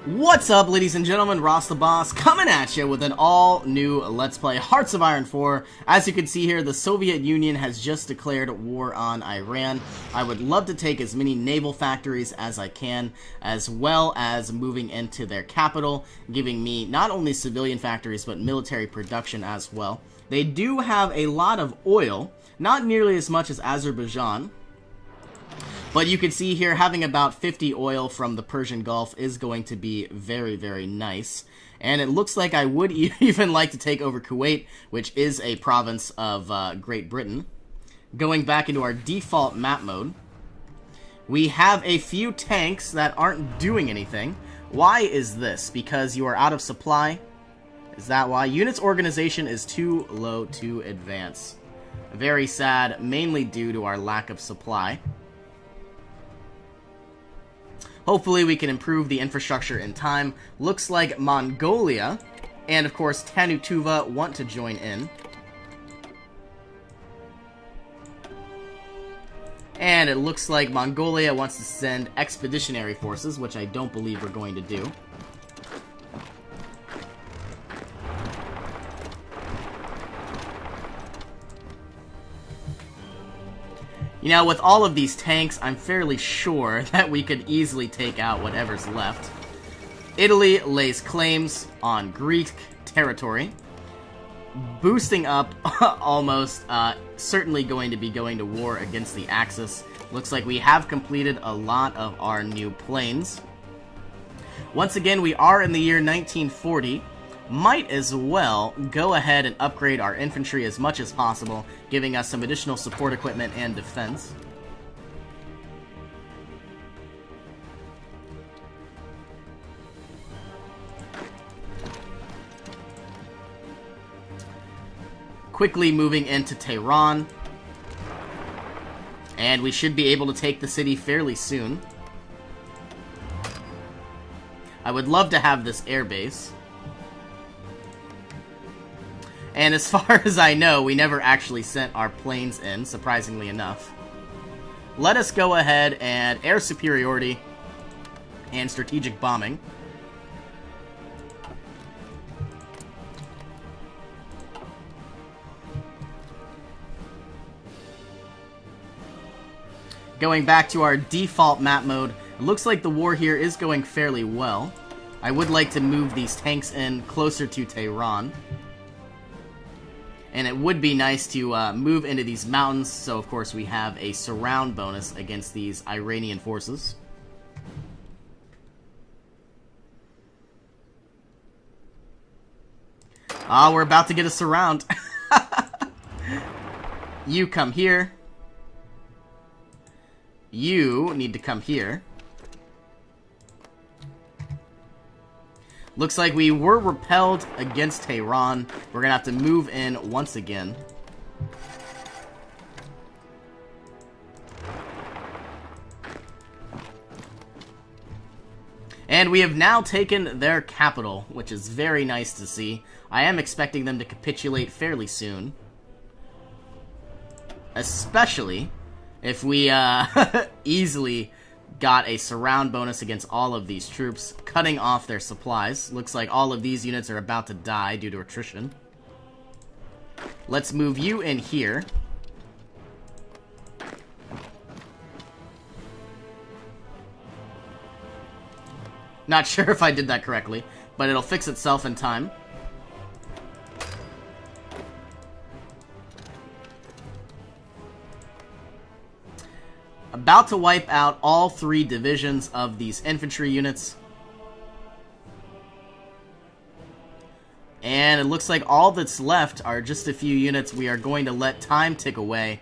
What's up, ladies and gentlemen? Ross the Boss coming at you with an all-new Let's Play Hearts of Iron 4. As you can see here, the Soviet Union has just declared war on Iran. I would love to take as many naval factories as I can, as well as moving into their capital, giving me not only civilian factories, but military production as well. They do have a lot of oil, not nearly as much as Azerbaijan. But you can see here, having about 50 oil from the Persian Gulf is going to be very, very nice. And it looks like I would even like to take over Kuwait, which is a province of Great Britain. Going back into our default map mode, we have a few tanks that aren't doing anything. Why is this? Because you are out of supply? Is that why? Units organization is too low to advance. Very sad, mainly due to our lack of supply. Hopefully we can improve the infrastructure in time. Looks like Mongolia and, of course, Tanutuva want to join in. And it looks like Mongolia wants to send expeditionary forces, which I don't believe we're going to do. You know, with all of these tanks, I'm fairly sure that we could easily take out whatever's left. Italy lays claims on Greek territory, boosting up almost, certainly going to be going to war against the Axis. Looks like we have completed a lot of our new planes. Once again, we are in the year 1940. Might as well go ahead and upgrade our infantry as much as possible, giving us some additional support equipment and defense. Quickly moving into Tehran. And we should be able to take the city fairly soon. I would love to have this airbase. And as far as I know, we never actually sent our planes in, surprisingly enough. Let us go ahead and air superiority and strategic bombing. Going back to our default map mode, it looks like the war here is going fairly well. I would like to move these tanks in closer to Tehran. And it would be nice to move into these mountains, so of course we have a surround bonus against these Iranian forces. Ah, we're about to get a surround. You come here. You need to come here. Looks like we were repelled against Tehran. We're gonna have to move in once again. And we have now taken their capital, which is very nice to see. I am expecting them to capitulate fairly soon. Especially if we easily got a surround bonus against all of these troops, cutting off their supplies. Looks like all of these units are about to die due to attrition. Let's move you in here. Not sure if I did that correctly, but it'll fix itself in time. About to wipe out all 3 divisions of these infantry units. And it looks like all that's left are just a few units. We are going to let time tick away,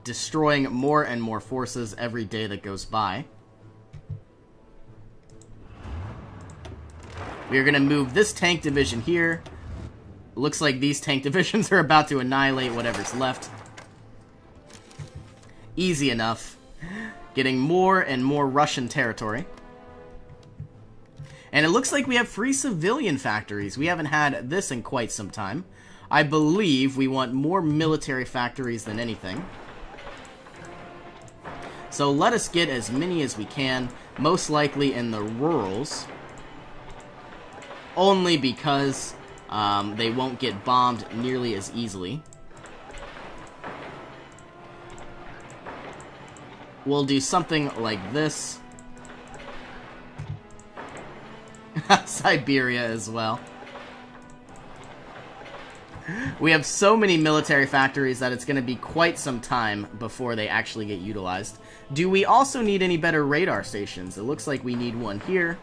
destroying more and more forces every day that goes by. We are going to move this tank division here. Looks like these tank divisions are about to annihilate whatever's left. Easy enough. Getting more and more Russian territory. And it looks like we have free civilian factories. We haven't had this in quite some time. I believe we want more military factories than anything. So let us get as many as we can, most likely in the rurals. only because they won't get bombed nearly as easily. We'll do something like this. Siberia as well. We have so many military factories that it's going to be quite some time before they actually get utilized. Do we also need any better radar stations? It looks like we need one here.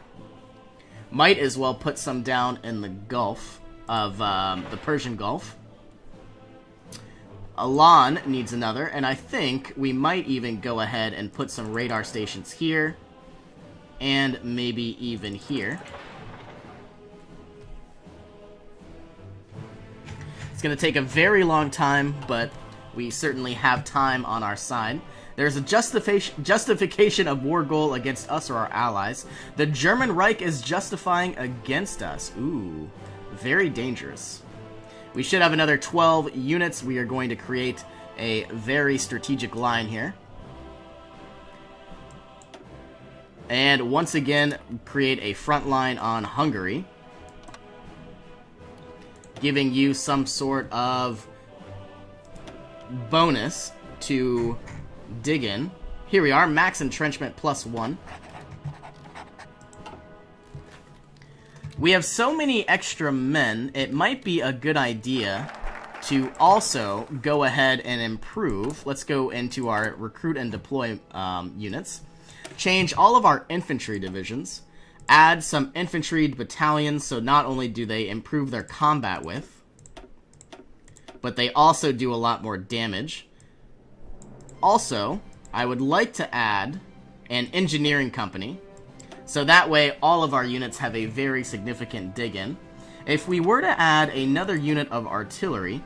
Might as well put some down in the Gulf of the Persian Gulf. Elan needs another, and I think we might even go ahead and put some radar stations here, and maybe even here. It's going to take a very long time, but we certainly have time on our side. There's a justification of war goal against us or our allies. The German Reich is justifying against us. Ooh, very dangerous. We should have another 12 units. We are going to create a very strategic line here. And once again, create a front line on Hungary, giving you some sort of bonus to dig in. Here we are, max entrenchment +1. We have so many extra men, it might be a good idea to also go ahead and improve. Let's go into our recruit and deploy units. Change all of our infantry divisions. Add some infantry battalions, so not only do they improve their combat width, but they also do a lot more damage. Also, I would like to add an engineering company, so that way all of our units have a very significant dig-in. If we were to add another unit of artillery,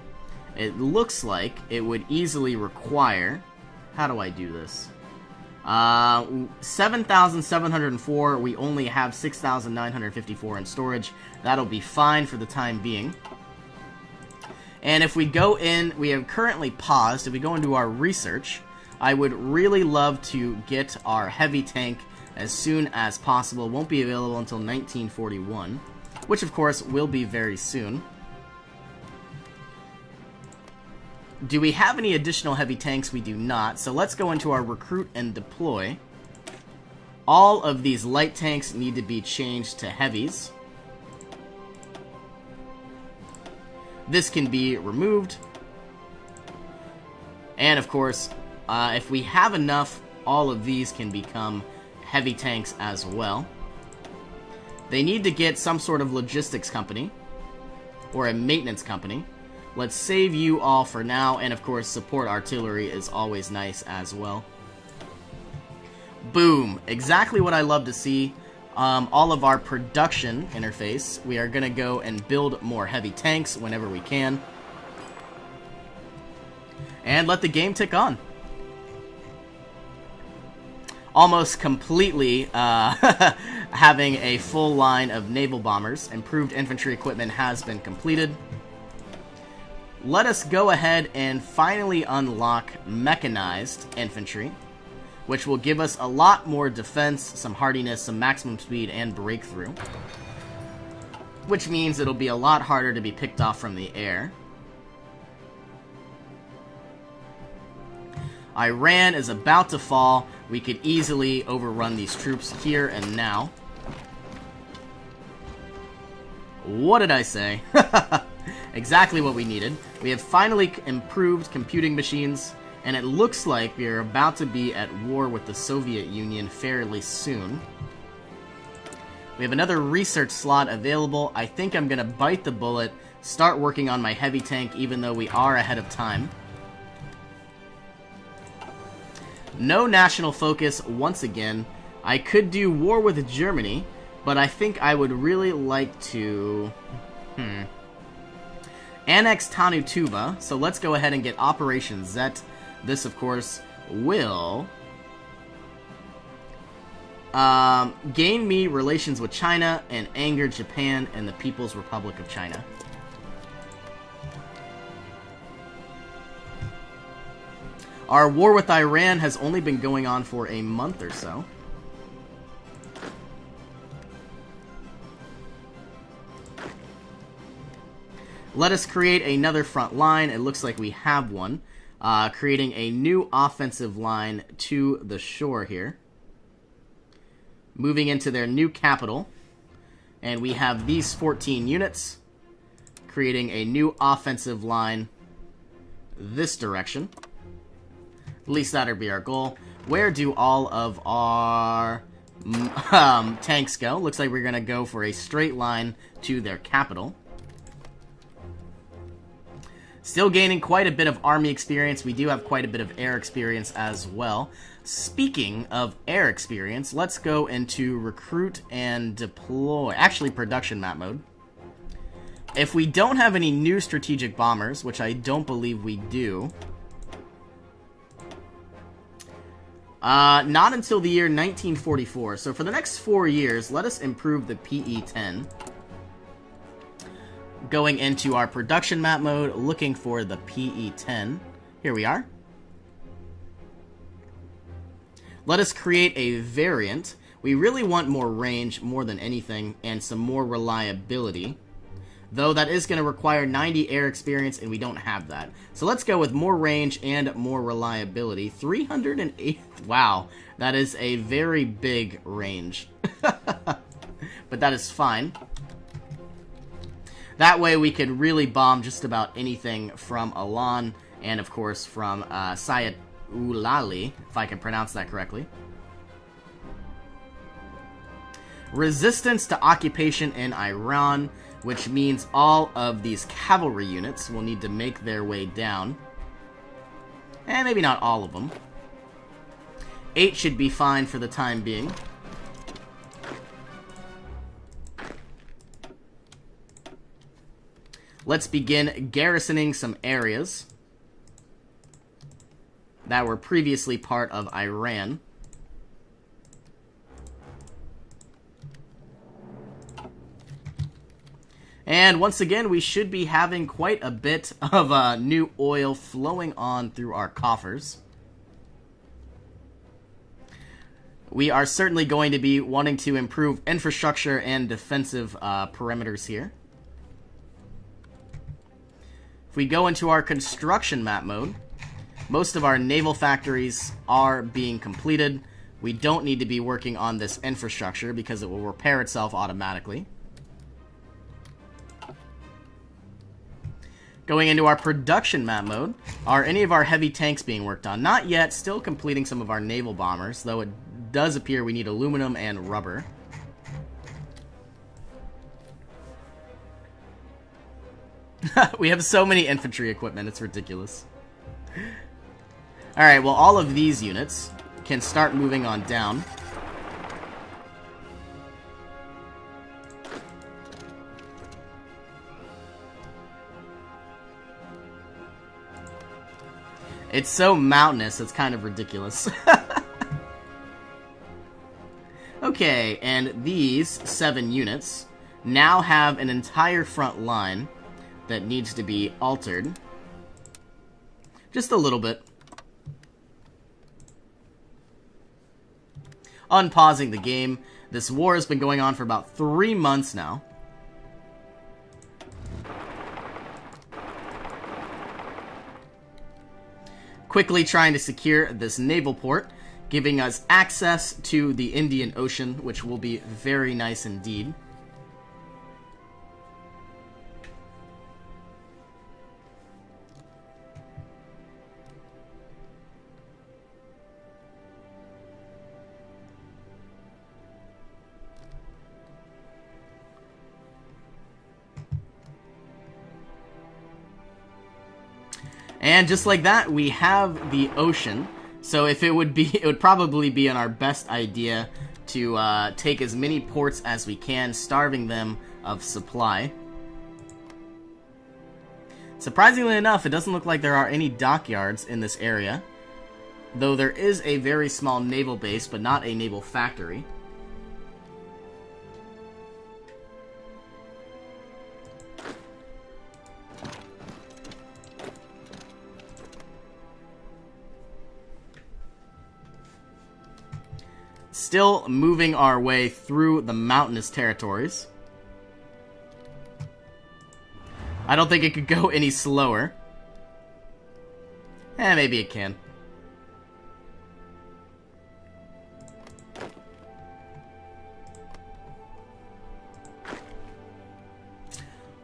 it looks like it would easily require... How do I do this? 7,704. We only have 6,954 in storage. That'll be fine for the time being. And if we go in, we have currently paused. If we go into our research, I would really love to get our heavy tank as soon as possible. Won't be available until 1941, which of course will be very soon. Do we have any additional heavy tanks? We do not. So let's go into our recruit and deploy. All of these light tanks need to be changed to heavies. This can be removed. And of course, if we have enough, all of these can become heavy tanks as well. They need to get some sort of logistics company or a maintenance company. Let's save you all for now, and of course support artillery is always nice as well. Boom! Exactly what I love to see. All of our production interface, we are going to go and build more heavy tanks whenever we can. And let the game tick on. Almost completely having a full line of naval bombers. Improved infantry equipment has been completed. Let us go ahead and finally unlock mechanized infantry, which will give us a lot more defense, some hardiness, some maximum speed, and breakthrough. Which means it'll be a lot harder to be picked off from the air. Iran is about to fall. We could easily overrun these troops here and now. What did I say? Exactly what we needed. We have finally improved computing machines, and it looks like we are about to be at war with the Soviet Union fairly soon. We have another research slot available. I think I'm going to bite the bullet, start working on my heavy tank, even though we are ahead of time. No national focus once again. I could do war with Germany, but I think I would really like to... Annex Tanutuba, so let's go ahead and get Operation Zet. This, of course, will gain me relations with China and anger Japan and the People's Republic of China. Our war with Iran has only been going on for a month or so. Let us create another front line. It looks like we have one. Creating a new offensive line to the shore here. Moving into their new capital. And we have these 14 units. Creating a new offensive line this direction. At least that'll be our goal. Where do all of our tanks go? Looks like we're going to go for a straight line to their capital. Still gaining quite a bit of army experience. We do have quite a bit of air experience as well. Speaking of air experience, let's go into recruit and deploy. Actually, production map mode. If we don't have any new strategic bombers, which I don't believe we do, not until the year 1944. So for the next 4 years, let us improve the PE-10. Going into our production map mode, looking for the PE-10. Here we are. Let us create a variant. We really want more range more than anything, and some more reliability. Though that is going to require 90 air experience, and we don't have that. So let's go with more range and more reliability. 308. Wow, that is a very big range. But that is fine. That way we could really bomb just about anything from Elan, and of course from Sayat Ulali, if I can pronounce that correctly. Resistance to occupation in Iran, which means all of these cavalry units will need to make their way down. And maybe not all of them. 8 should be fine for the time being. Let's begin garrisoning some areas that were previously part of Iran. And once again, we should be having quite a bit of new oil flowing on through our coffers. We are certainly going to be wanting to improve infrastructure and defensive perimeters here. If we go into our construction map mode, most of our naval factories are being completed. We don't need to be working on this infrastructure because it will repair itself automatically. Going into our production map mode, are any of our heavy tanks being worked on? Not yet, still completing some of our naval bombers, though it does appear we need aluminum and rubber. We have so many infantry equipment, it's ridiculous. Alright, well all of these units can start moving on down. It's so mountainous, it's kind of ridiculous. Okay, and these 7 units now have an entire front line that needs to be altered. Just a little bit. Unpausing the game. This war has been going on for about 3 months now. Quickly trying to secure this naval port, giving us access to the Indian Ocean, which will be very nice indeed. And just like that, we have the ocean. So if it would be, it would probably be in our best idea to take as many ports as we can, starving them of supply. Surprisingly enough, it doesn't look like there are any dockyards in this area, though there is a very small naval base, but not a naval factory. Still moving our way through the mountainous territories. I don't think it could go any slower. Maybe it can.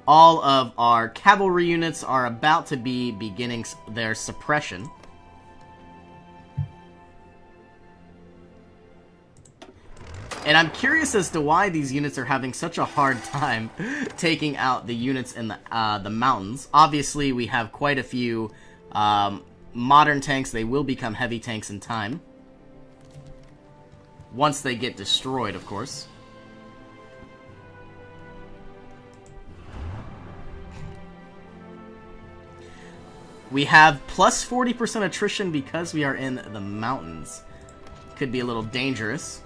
All of our cavalry units are about to be beginning their suppression. And I'm curious as to why these units are having such a hard time taking out the units in the mountains. Obviously, we have quite a few modern tanks. They will become heavy tanks in time. Once they get destroyed, of course. We have plus 40% attrition because we are in the mountains. Could be a little dangerous.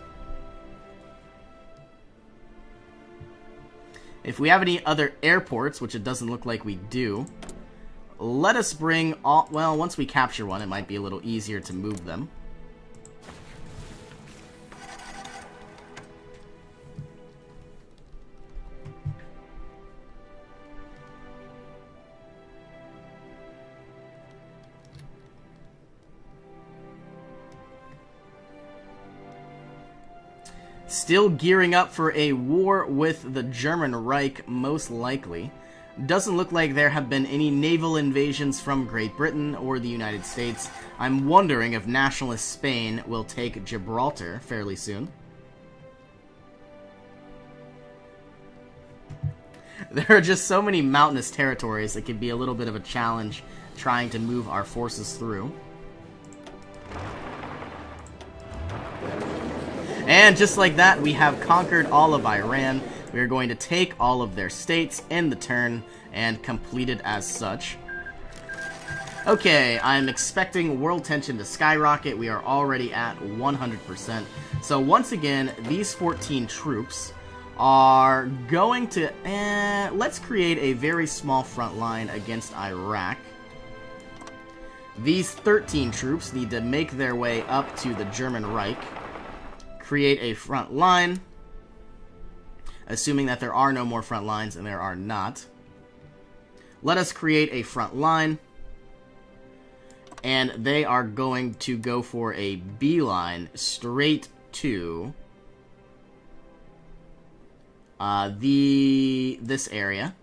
If we have any other airports, which it doesn't look like we do, let us bring all... Well, once we capture one, it might be a little easier to move them. Still gearing up for a war with the German Reich, most likely. Doesn't look like there have been any naval invasions from Great Britain or the United States. I'm wondering if nationalist Spain will take Gibraltar fairly soon. There are just so many mountainous territories, it could be a little bit of a challenge trying to move our forces through. And just like that, we have conquered all of Iran. We are going to take all of their states in the turn and complete it as such. Okay, I'm expecting world tension to skyrocket. We are already at 100%. So once again, these 14 troops are going to... let's create a very small front line against Iraq. These 13 troops need to make their way up to the German Reich. Create a front line, assuming that there are no more front lines, and there are not. Let us create a front line, and they are going to go for a beeline straight to this area.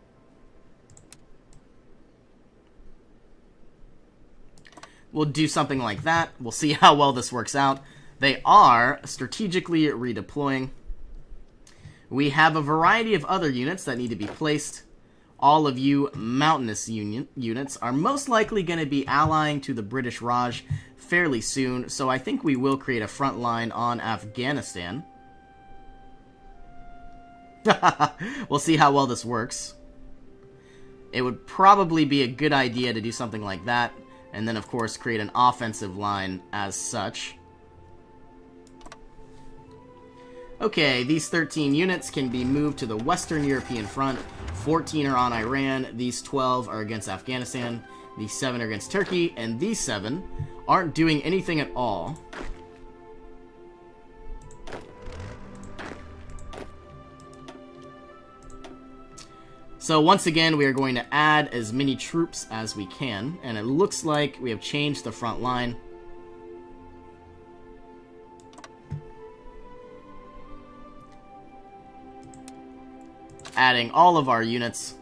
We'll do something like that. We'll see how well this works out. They are strategically redeploying. We have a variety of other units that need to be placed. All of you mountainous units are most likely going to be allying to the British Raj fairly soon, so I think we will create a front line on Afghanistan. We'll see how well this works. It would probably be a good idea to do something like that, and then of course create an offensive line as such. Okay, these 13 units can be moved to the Western European front. 14 are on Iran, these 12 are against Afghanistan, these 7 are against Turkey, and these 7 aren't doing anything at all. So once again, we are going to add as many troops as we can, and it looks like we have changed the front line. Adding all of our units.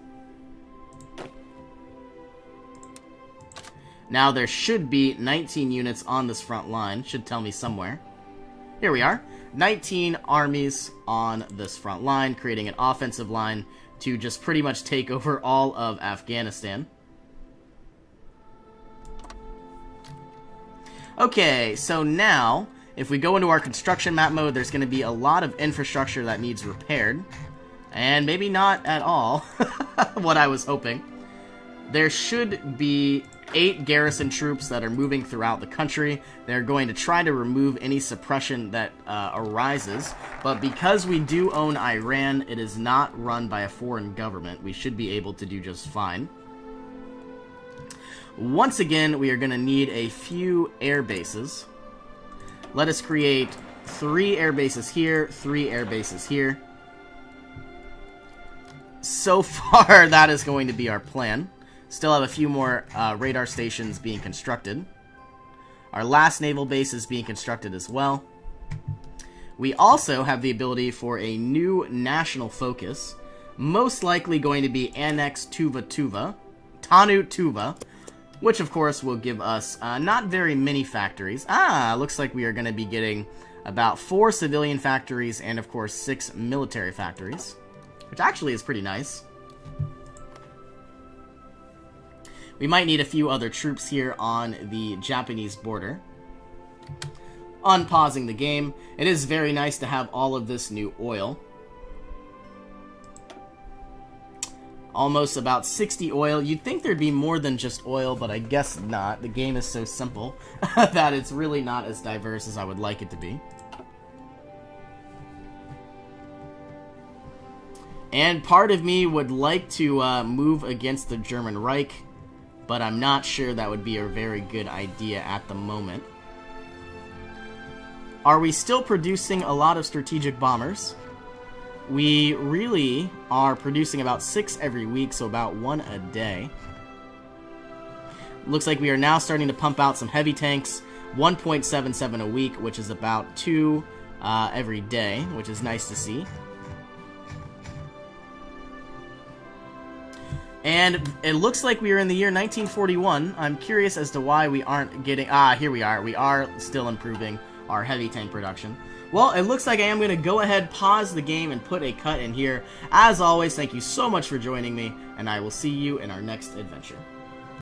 Now there should be 19 units on this front line. Should tell me somewhere. Here we are. 19 armies on this front line, creating an offensive line to just pretty much take over all of Afghanistan. Okay, so now, if we go into our construction map mode, there's going to be a lot of infrastructure that needs repaired. And maybe not at all, what I was hoping. There should be 8 garrison troops that are moving throughout the country. They're going to try to remove any suppression that arises. But because we do own Iran, it is not run by a foreign government. We should be able to do just fine. Once again, we are going to need a few air bases. Let us create 3 air bases here, 3 air bases here. so far, that is going to be our plan. Still have a few more radar stations being constructed. Our last naval base is being constructed as well. We also have the ability for a new national focus. Most likely going to be Annex Tanu Tuva, which of course will give us not very many factories. Looks like we are going to be getting about 4 civilian factories and of course 6 military factories, which actually is pretty nice. We might need a few other troops here on the Japanese border. Unpausing the game, it is very nice to have all of this new oil. Almost about 60 oil. You'd think there'd be more than just oil, but I guess not. The game is so simple that it's really not as diverse as I would like it to be. And part of me would like to move against the German Reich, but I'm not sure that would be a very good idea at the moment. Are we still producing a lot of strategic bombers? We really are producing about 6 every week, so about 1 a day. Looks like we are now starting to pump out some heavy tanks, 1.77 a week, which is about 2 every day, which is nice to see. And it looks like we are in the year 1941. I'm curious as to why we aren't getting... here we are. We are still improving our heavy tank production. Well, it looks like I am going to go ahead, pause the game, and put a cut in here. As always, thank you so much for joining me, and I will see you in our next adventure.